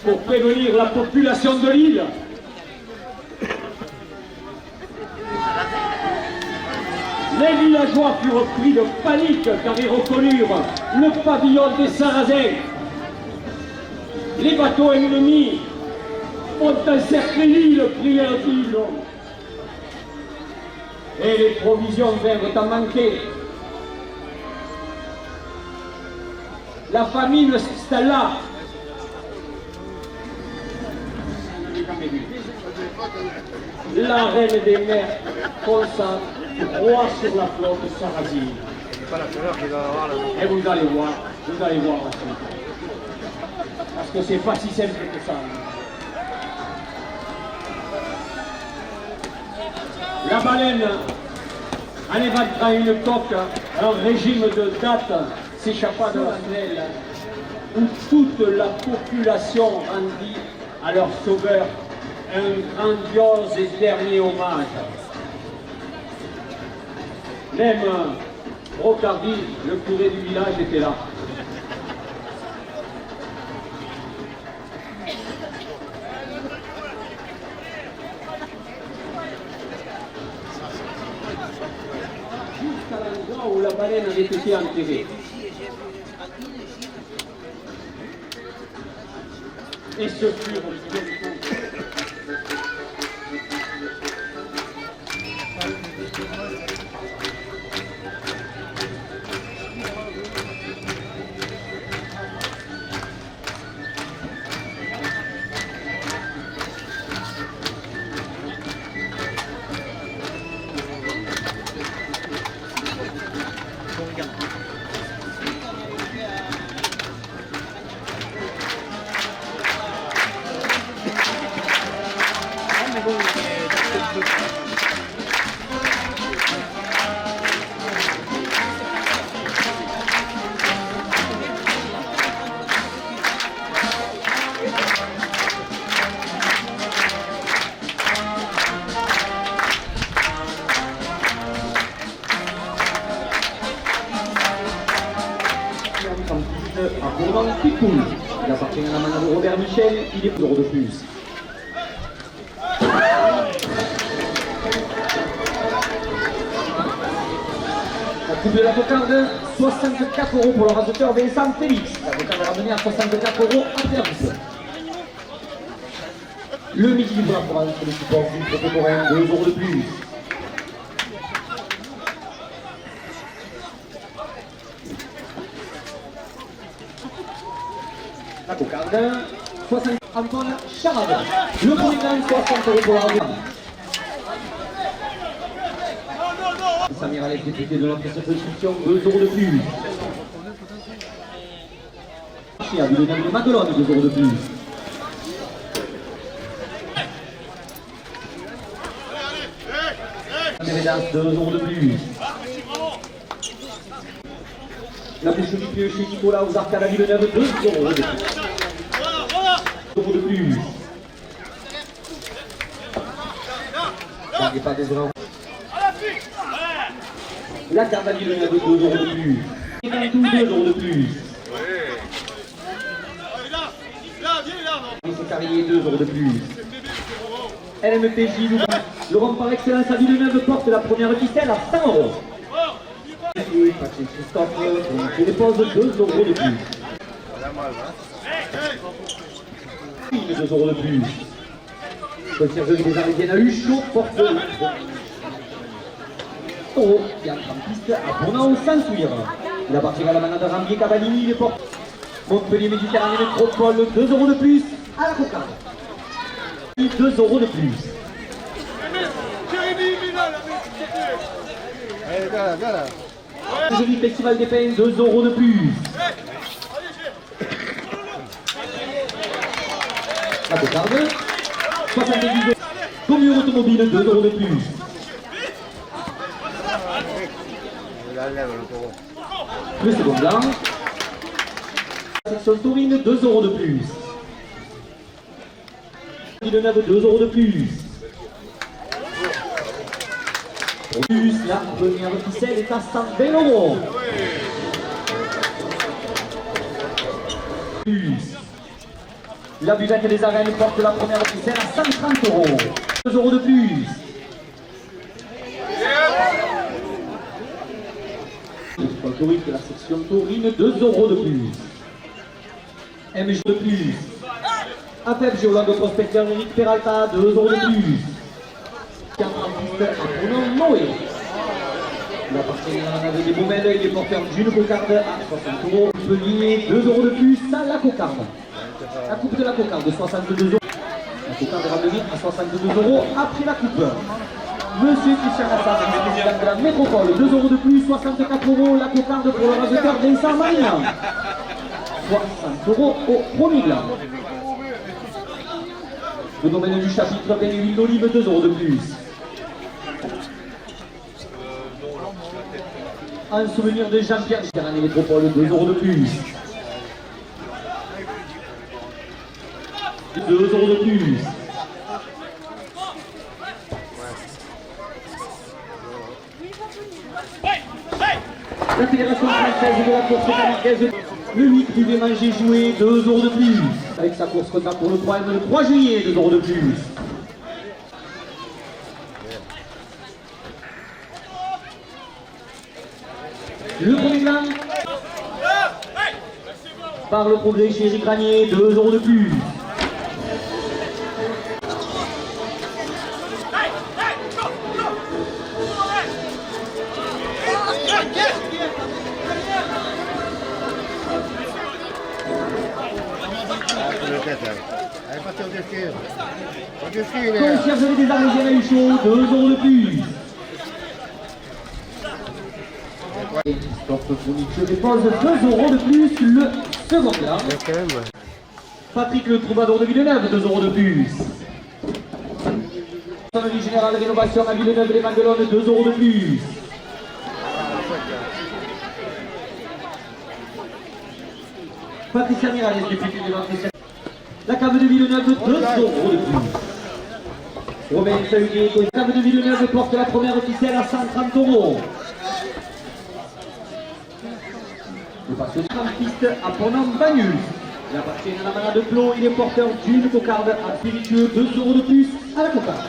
pour prévenir la population de l'île. Les villageois furent pris de panique car ils reconnurent le pavillon des Sarrasins. Les bateaux ennemis ont encerclé l'île, prièrent-ils. Et les provisions vinrent à manquer. La famine s'installa. La reine des mers fonça roi sur la flotte sarrasine. Et vous allez voir la suite. Parce que c'est pas si simple que ça. La baleine, en éventrant une coque, un régime de date s'échappa de la fenêtre où toute la population rendit à leur sauveur un grandiose et dernier hommage. Même Rocardi, le curé du village, était là. Jusqu'à l'endroit où la baleine avait été enterrée. Et ce fut à Bourgogne-Picoul. Il appartient à la main de Robert Michel, il est pour de plus. La coupe de la cocarde, 64 € pour le raseteur Vincent Félix. La cocarde est ramenée à 64 € en service. Le midi pour la province pour le support du contemporain, 2 € de plus. La cocarde, 60 Antoine Charade. Le premier gain, 60 € pour la radio. Samir Alec, député de notre circonscription, 2 € de plus. Et à Villeneuve de Maguelone, 2 € de plus. Mérédas, 2 € de plus. La bouche du pieu chez Nicolas aux Arcades à Villeneuve, 2 € de plus. 2 € de plus. Pas des euros. La carte à Villeneuve, 2 € de plus. Et 2 € de plus. Et c'est Carrier, 2 € de plus. LMPJ, le rang par excellence à Villeneuve porte la première ficelle à 100 €. Et Patrick Christophe, qui dépose 2 € de plus. 2 € de plus. Conciergerie des Arlésiennes à Huchot porte 2 € qui entre en piste à Bournau sans cuir. Il appartient à la manade Rambier Cavallini, il porte Montpellier Méditerranée Métropole, 2 € de plus à la cocarde. 2 € de plus. Joli Festival des Pins, 2 € de plus. La cocarde, 70 €. Commune automobile, 2 € de plus. Le second gain. Section Taurine, 2 € de plus. Villeneuve, 2 € de plus. Plus, la première ficelle est à 120 €. Plus. La buvette des arènes porte la première ficelle à 130 €. 2 € de plus. Folklorique de la section taurine, 2 € de plus. MG de plus. APEP géologue prospecteur Eric Peralta, 2 € de plus. 40 à Bruno Noé. La partenaire avec des Beaumelles, il est porteur d'une cocarde à 60 €. Montpellier, 2 € de plus à la cocarde. La coupe de la cocarde, 62 €. La cocarde ramenée à 62 € après la coupe. Monsieur Christian Assad, le président de la métropole, 2 € de plus, 64 €. La cocarde pour le raseteur Vincent Marina. 60 € au premier gland. Le domaine du chapitre, bien huile d'olive, 2 € de plus. En souvenir de Jean-Pierre Méditerranée Métropole, 2 € de plus. 2 € de plus. La Fédération française de la course canadienne, le 8 privé manger joué, 2 € de plus. Avec sa course contrat pour le 3 juillet, 2 € de plus. Le premier gland par le progrès chez Eric Ranier, 2 € de plus. Concierge des Arlésiennes à Huchot, 2 € de plus. Sport fourniture et pause, 2 € de plus. Le second là. Patrick le troubadour de Villeneuve, 2 € de plus. Sonnerie générale rénovation à Villeneuve les Maguelones, 2 € de plus. Patricia Miralles, député de l'entrée. La cave de Villeneuve, 2 € de plus. Romain Feuillet, la cave de Villeneuve porte la première ficelle à 130 €. Le passe piste à Ponant-Bagnus. Il appartient à la malade de Plot, il est porteur d'une cocarde à spiritueux, 2 € de plus à la cocarde.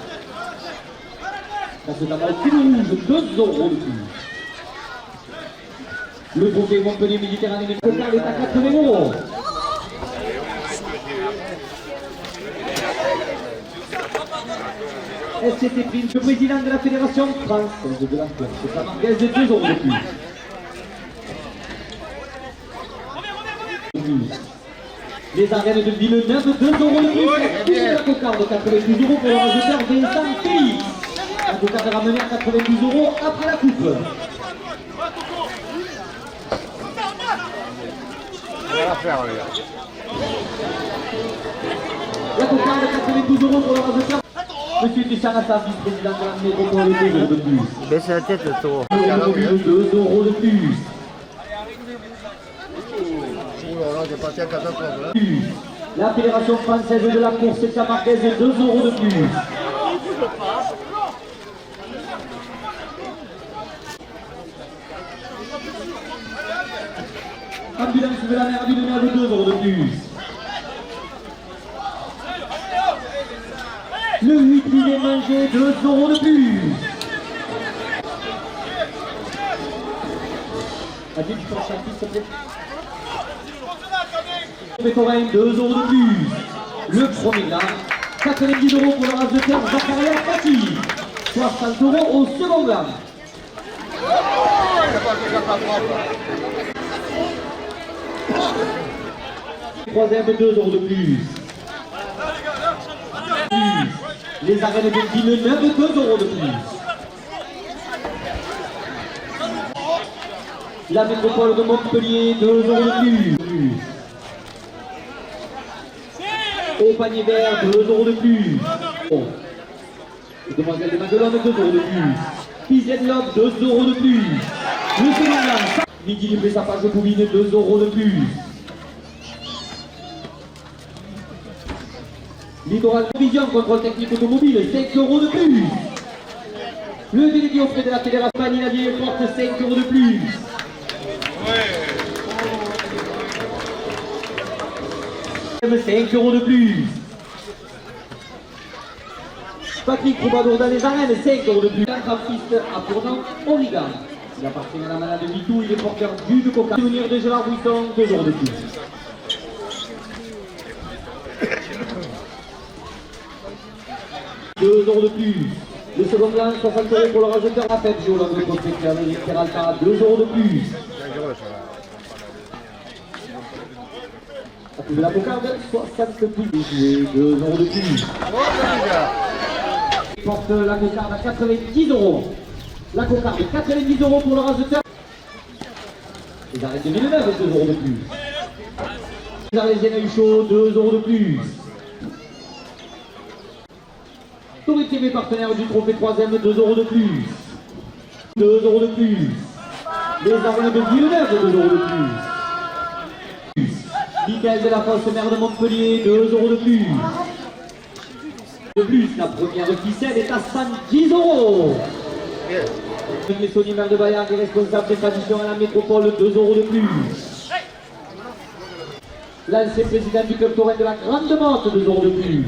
Dans ce tabac au fil rouge, 2 € de plus. Le trophée Montpellier Méditerranée de cocarde est à 80 €. SCT Print, le président de la Fédération française de la course, sa marquise de 2 € de plus. Les arènes de Villeneuve, 2 € de plus. La cocarde, 92 € pour le raseteur Vincent Félix. La cocarde ramenée à 92 € après la coupe. La cocarde, 92 € pour le raseteur. Monsieur Christian Assad, vice-président de la métropole, 2 € de plus. Baisse la tête, le taureau. 2 € de plus. La Fédération française de la course est sa marquise de 2 € de plus. Ambulance de la mer Villeneuve, 2 € de plus. Le 8 il est mangé, 2 € de plus. Adil, tu penses à qui, s'il te plaît? Pécorin, 2 € de plus. Le premier là, 90 € pour le race de terre Zacharia Kati. 60 € au second là. Troisième, 2 € de plus. Les arènes de Villeneuve, 2 € de plus. La métropole de Montpellier, 2 € de plus. Au panier vert, 2 € de plus. Oh. Demoiselle de Maguelone, 2 € de plus. Pizienne Love, 2 € de plus. Le second Midi du Pessapage de Bouvine, 2 € de plus. Littoral Vision, contrôle technique automobile, 5 € de plus. Le délégué auprès de la Fédération Manille Vieille porte 5 € de plus. 5 € de plus. Patrick Troubadour dans les arènes, 5 € de plus. Un graphiste à Tournant, Origan. Il appartient à la malade de Vitou, il est porteur d'une coca. Souvenir de Gérard Buisson, 2 € de plus. 2 € de plus. Le second blanc, 60 € pour le rajouteur à fête. Géologue de prospecteur, Eric Peralta, 2 € de plus. À plus de la cocarde, 60 plus. 2 € de plus. Il porte la cocarde à 90 €. La cocarde, 90 € pour le rajouteur. Les arrêts de Villeneuve, 2 € de plus. Les Arlésiennes a eu chaud, 2 € de plus. Toury TV, partenaire du trophée 3ème, 2 € de plus. 2 € de plus. Les arènes de Villeneuve, 2 € de plus. Michael de la Fosse, maire de Montpellier, 2 € de plus. De plus, la première ficelle est à 110 €. Le Messonnier, maire de Bayard, est responsable des traditions à la métropole, 2 € de plus. L'ancien président du club taurin de la Grande Motte, 2 € de plus.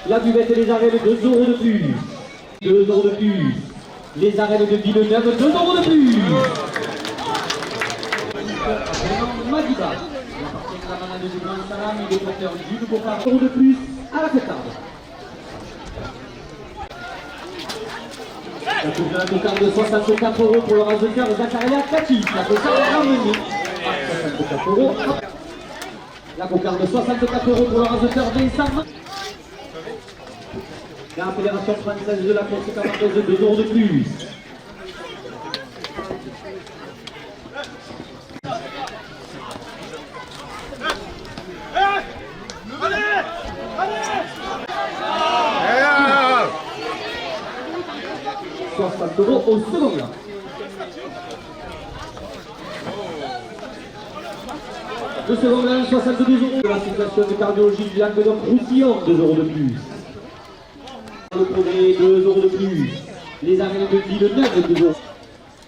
La buvette et les arènes, 2 € de plus. 2 € de plus. Les arènes de Villeneuve, 2 € de plus. Madiba. Il appartient à la manade du Grand Salam, il est porteur d'une cocarde, 1 € de plus à la cocarde. La coupe de la cocarde de 64 € pour le rajouteur Zakaria Kati. La cocarde est ramenée à 64 €. La cocarde de 64 € pour le rajouteur Vincent. La Fédération française de la course camargaise, 2 € de plus. €60 au second blanc. Le second blanc, 72 € de la situation de cardiologie du Languedoc-Roussillon, 2 € de plus. Le progrès, 2 € de plus. Les arènes de Villeneuve, 2 €.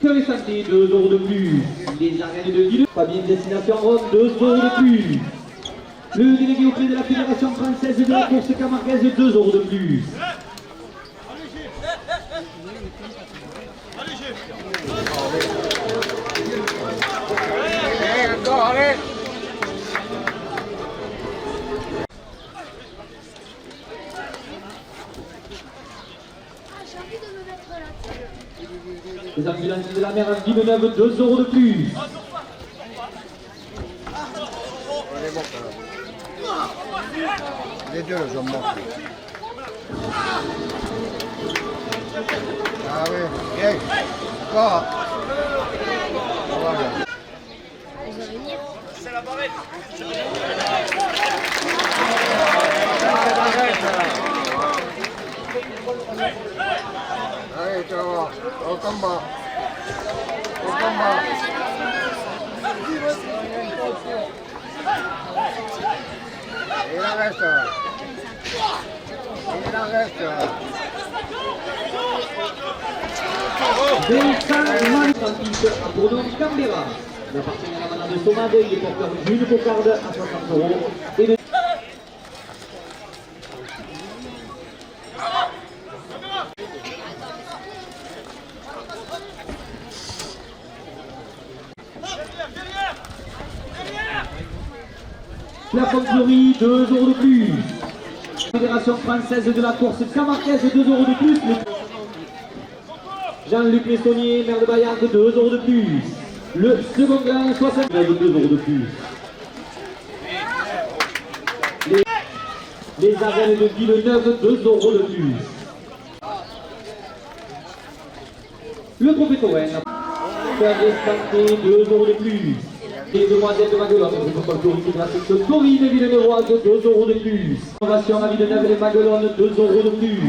Cœur et santé, 2 € de plus. Les arènes de Villeneuve, Fabien Destination Rome, 2 € de plus. Le délégué auprès de la Fédération française de la course camargaise, 2 € de plus. Les ambulances de la mer à Villeneuve, 2 € de plus. Les deux, j'en manque. Ah oui, bien. Encore. Voilà. C'est la barrette. Allez, tu vas voir. Au combat. Au combat. Il en reste. Il en reste. Vincent Manifantiste à Bourdon Canberra. Il appartient à la manade de Somade, il est porteur d'une cocarde à 60 € et de... La Fonfleurie, 2 € de plus. Fédération française de la course camargaise, 2 € de plus. Jean-Luc Messonnier, maire de Bayard, 2 € de plus. Le second blanc, 69, 2 € de plus. Les arènes de Villeneuve, 2 € de plus. Le trophée Taurin, Faire des santé, 2 € de plus. Les demoiselles de Maguelone, le folklorique de la section Taurine Villeneuvoise, 2 € de plus. Innovation à Villeneuve et les Maguelone, 2 € de plus.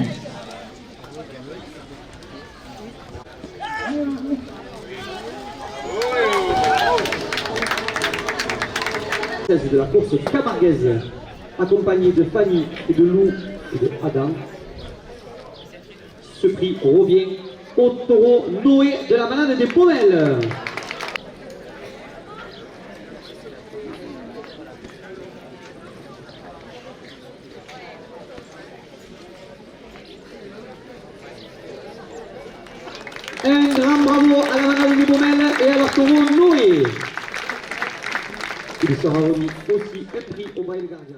De la course camargaise, accompagné de Fanny et de Lou et de Adam. Ce prix revient au taureau Noé de la manade des Pommelles. Pommel et à leur taureau Noé. Il sera remis aussi un prix au bail gardien.